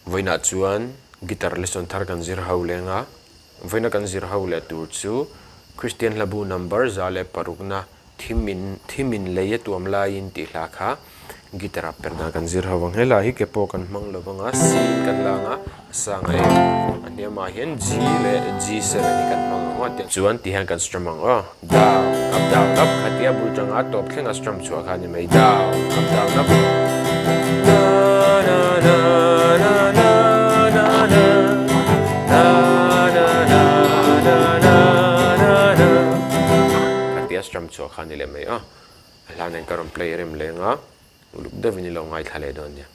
voina chuan guitar lesson thar kan zir ho lenga voina kan zir ho le tur chu Christian labu number zale parukna thimin leia tuam laiin ti hla kha guitar perhdan kan zir ho wang hela hi ke po kan mang lawanga c kan langa sanga e aniama hian g le g7 kan mang wa te chuan ti han kan strum ang down up khatia bul tanga top thlenga strum chua kha ni mai down up na na na na na na na strum chua kha ni le mai a hlan en karon play rem lenga uluk da vinilo ngai thale don ya